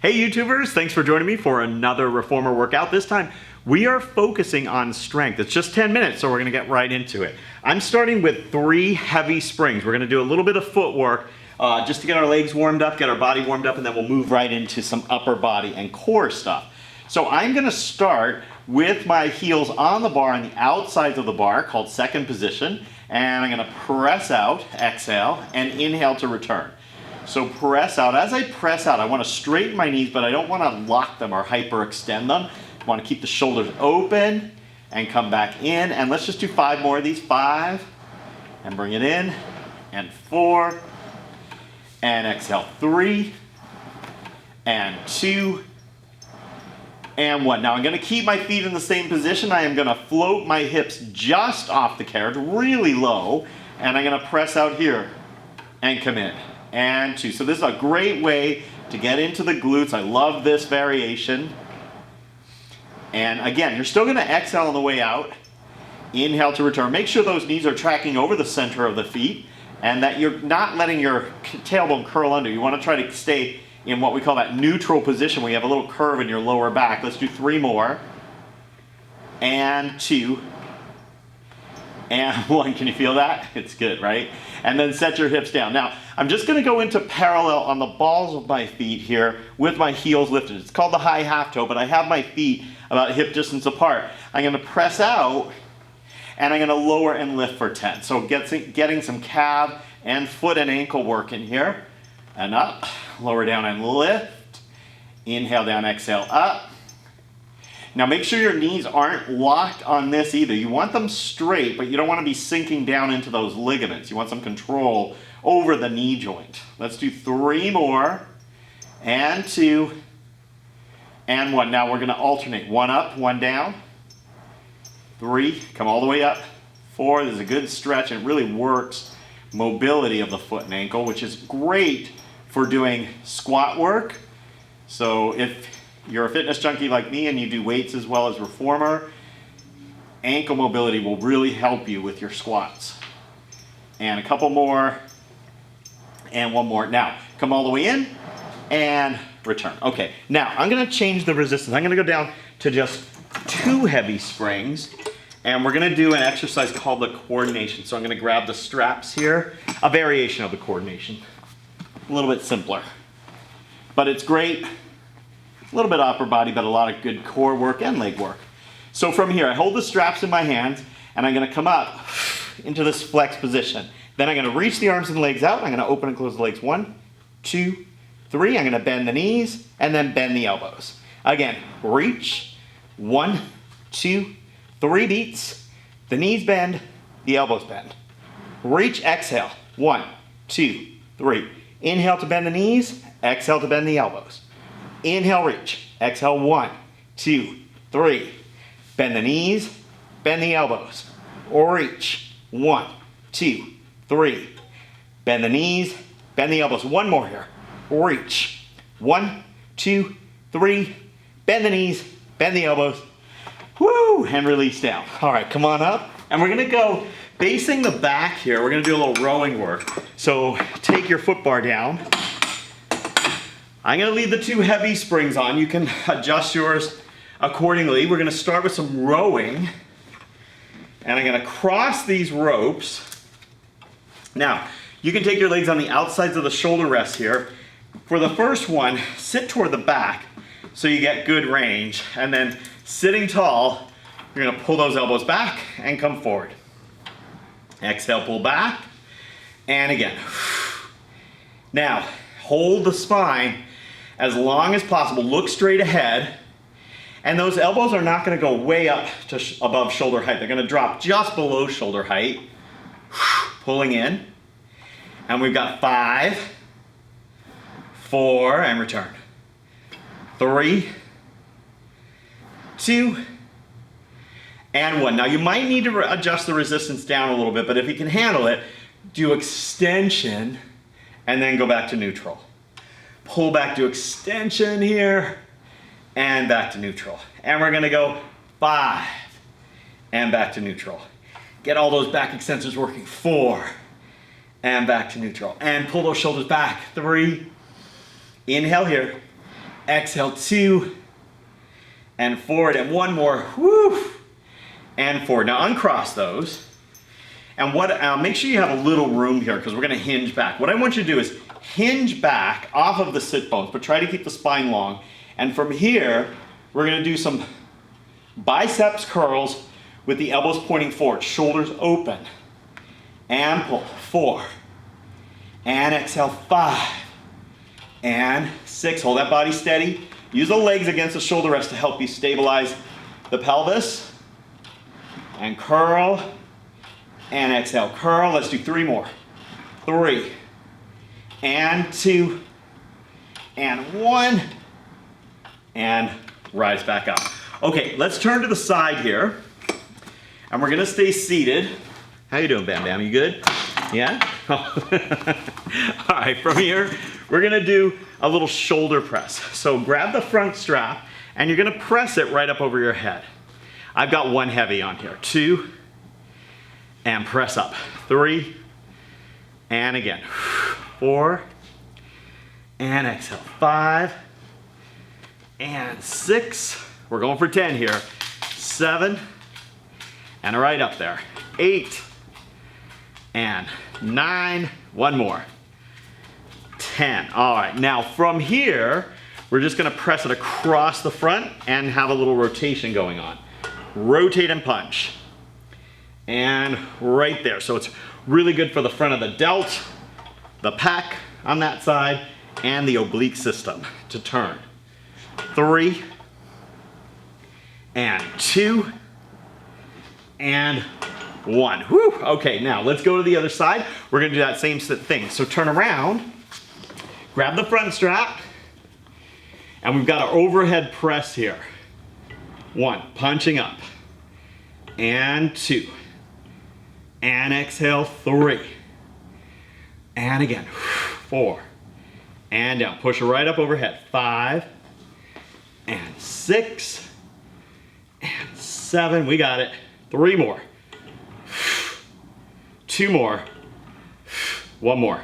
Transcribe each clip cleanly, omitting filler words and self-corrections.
Hey YouTubers, thanks for joining me for another reformer workout. This time we are focusing on strength. It's just 10 minutes, so we're gonna get right into it. I'm starting with 3 heavy springs. We're gonna do a little bit of footwork just to get our legs warmed up, get our body warmed up, and then we'll move right into some upper body and core stuff. So I'm gonna start with my heels on the bar on the outsides of the bar, called second position, and I'm gonna press out, exhale, and inhale to return. So press out. As I press out, I want to straighten my knees, but I don't want to lock them or hyperextend them. I want to keep the shoulders open and come back in. And let's just do 5 more of these. 5, and bring it in, and 4, and exhale. 3, and 2, and 1. Now I'm going to keep my feet in the same position. I am going to float my hips just off the carriage, really low, and I'm going to press out here and come in. And 2. So this is a great way to get into the glutes. I love this variation. And again, you're still going to exhale on the way out. Inhale to return. Make sure those knees are tracking over the center of the feet and that you're not letting your tailbone curl under. You want to try to stay in what we call that neutral position where you have a little curve in your lower back. Let's do 3 more. And 2. And 1. Can you feel that? It's good, right? And then set your hips down. Now, I'm just going to go into parallel on the balls of my feet here with my heels lifted. It's called the high half toe, but I have my feet about hip distance apart. I'm going to press out, and I'm going to lower and lift for 10. So getting some calf and foot and ankle work in here. And up, lower down and lift. Inhale down, exhale up. Now make sure your knees aren't locked on this either. You want them straight, but you don't want to be sinking down into those ligaments. You want some control over the knee joint. Let's do 3 more, and 2, and 1. Now we're going to alternate. 1 up, 1 down. 3, come all the way up. 4, this is a good stretch and really works mobility of the foot and ankle, which is great for doing squat work. So if you're a fitness junkie like me and you do weights as well as reformer, ankle mobility will really help you with your squats. And a couple more, and 1 more. Now, come all the way in and return. Okay, now I'm gonna change the resistance. I'm gonna go down to just 2 heavy springs, and we're gonna do an exercise called the coordination. So I'm gonna grab the straps here, a variation of the coordination. A little bit simpler, but it's great. A little bit of upper body, but a lot of good core work and leg work. So from here, I hold the straps in my hands, and I'm gonna come up into this flex position. Then I'm gonna reach the arms and legs out. I'm gonna open and close the legs. 1, 2, 3. I'm gonna bend the knees, and then bend the elbows. Again, reach. 1, 2, 3 beats. The knees bend, the elbows bend. Reach, exhale. 1, 2, 3. Inhale to bend the knees, exhale to bend the elbows. Inhale, reach. Exhale, 1, 2, 3. Bend the knees, bend the elbows. Reach. 1, 2, 3. Bend the knees, bend the elbows. 1 more here. Reach. 1, 2, 3. Bend the knees, bend the elbows. Woo! And release down. All right, come on up. And we're gonna go facing the back here. We're gonna do a little rowing work. So take your foot bar down. I'm gonna leave the 2 heavy springs on. You can adjust yours accordingly. We're gonna start with some rowing. And I'm gonna cross these ropes. Now, you can take your legs on the outsides of the shoulder rests here. For the first one, sit toward the back so you get good range. And then sitting tall, you're gonna pull those elbows back and come forward. Exhale, pull back. And again. Now, hold the spine as long as possible. Look straight ahead. And those elbows are not gonna go way up to above shoulder height. They're gonna drop just below shoulder height. Pulling in. And we've got 5, 4, and return. 3, 2, and 1. Now you might need to adjust the resistance down a little bit, but if you can handle it, do extension and then go back to neutral. Pull back to extension here and back to neutral. And we're gonna go 5 and back to neutral. Get all those back extensors working. 4 and back to neutral. And pull those shoulders back. 3. Inhale here. exhale, 2, and forward, and one more, woo, and forward. Now uncross those. And make sure you have a little room here because we're gonna hinge back. What I want you to do is hinge back off of the sit bones, but try to keep the spine long. And from here, we're gonna do some biceps curls with the elbows pointing forward, shoulders open. And pull, 4. And exhale, 5. And 6, hold that body steady. Use the legs against the shoulder rest to help you stabilize the pelvis. And curl. And exhale, curl. Let's do 3 more. 3. And 2. And 1. And rise back up. Okay, let's turn to the side here. And we're gonna stay seated. How you doing, Bam Bam? You good? Yeah? All right, from here, we're gonna do a little shoulder press. So grab the front strap and you're gonna press it right up over your head. I've got 1 heavy on here. 2, and press up. 3, and again. 4, and exhale. 5, and 6. We're going for 10 here. 7, and right up there. 8, and 9. 1 more. 10. All right, now from here, we're just gonna press it across the front and have a little rotation going on. Rotate and punch. And right there. So it's really good for the front of the delt, the pec on that side, and the oblique system to turn. 3, and 2, and 1. Whew. Okay, now let's go to the other side. We're gonna do that same thing. So turn around, grab the front strap, and we've got our overhead press here. 1, punching up, and 2, and exhale, 3, and again, 4, and down. Push it right up overhead. 5, and 6, and 7. We got it. 3 more. 2 more. 1 more.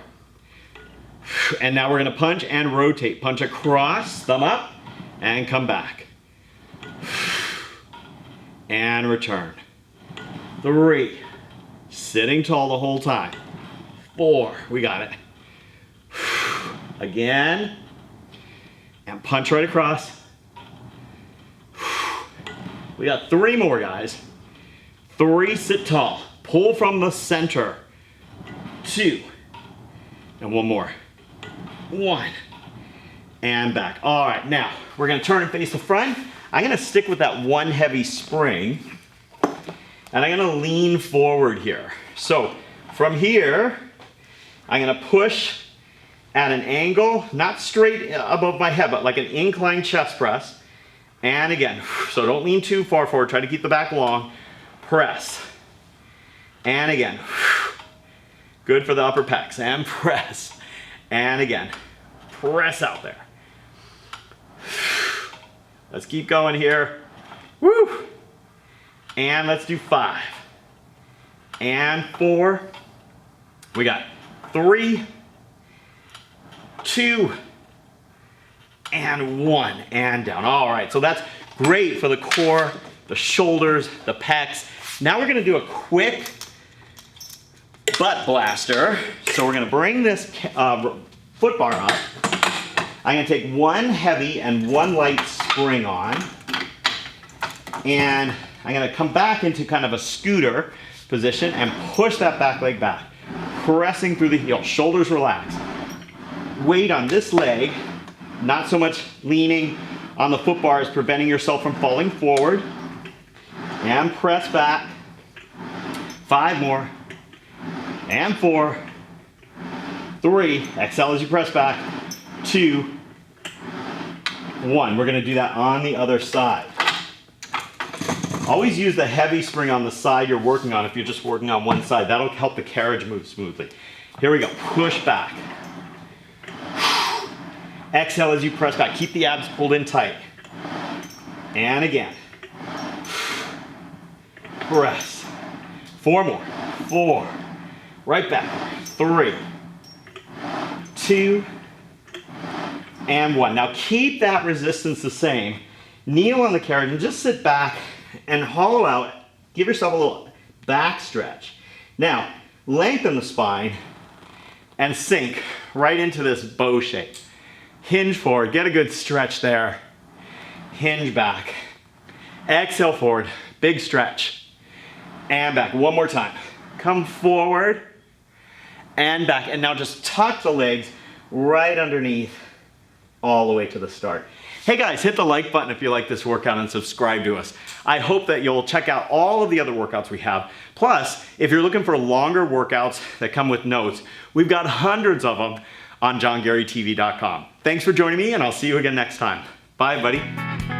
And now we're gonna punch and rotate. Punch across, thumb up, and come back. And return. 3, sitting tall the whole time. 4, we got it. Again, and punch right across. We got 3 more, guys. 3, sit tall. Pull from the center. 2, and 1 more. 1, and back. All right, now we're gonna turn and face the front. I'm gonna stick with that 1 heavy spring, and I'm gonna lean forward here. So from here, I'm gonna push at an angle, not straight above my head, but like an inclined chest press. And again, so don't lean too far forward, try to keep the back long. Press. And again, good for the upper pecs. And press. And again, press out there. Let's keep going here. Woo! And let's do 5. And 4. We got 3, 2, and 1, and down. All right, so that's great for the core, the shoulders, the pecs. Now we're gonna do a quick butt blaster. So we're gonna bring this foot bar up. I'm gonna take 1 heavy and 1 light spring on. And I'm gonna come back into kind of a scooter position and push that back leg back. Pressing through the heel, shoulders relaxed. Weight on this leg, not so much leaning on the foot bar is preventing yourself from falling forward. And press back. 5 more. And 4. 3. Exhale as you press back. 2. 1. We're going to do that on the other side. Always use the heavy spring on the side you're working on if you're just working on one side. That'll help the carriage move smoothly. Here we go. Push back. Exhale as you press back. Keep the abs pulled in tight. And again. Press. 4 more. 4. Right back. 3. 2. and 1. Now keep that resistance the same. Kneel on the carriage and just sit back and hollow out. Give yourself a little back stretch. Now, lengthen the spine and sink right into this bow shape. Hinge forward, get a good stretch there. Hinge back. Exhale forward, big stretch. And back, one more time. Come forward and back. And now just tuck the legs right underneath all the way to the start. Hey guys, hit the like button if you like this workout and subscribe to us. I hope that you'll check out all of the other workouts we have. Plus, if you're looking for longer workouts that come with notes, we've got hundreds of them on johngareytv.com. Thanks for joining me, and I'll see you again next time. Bye, buddy.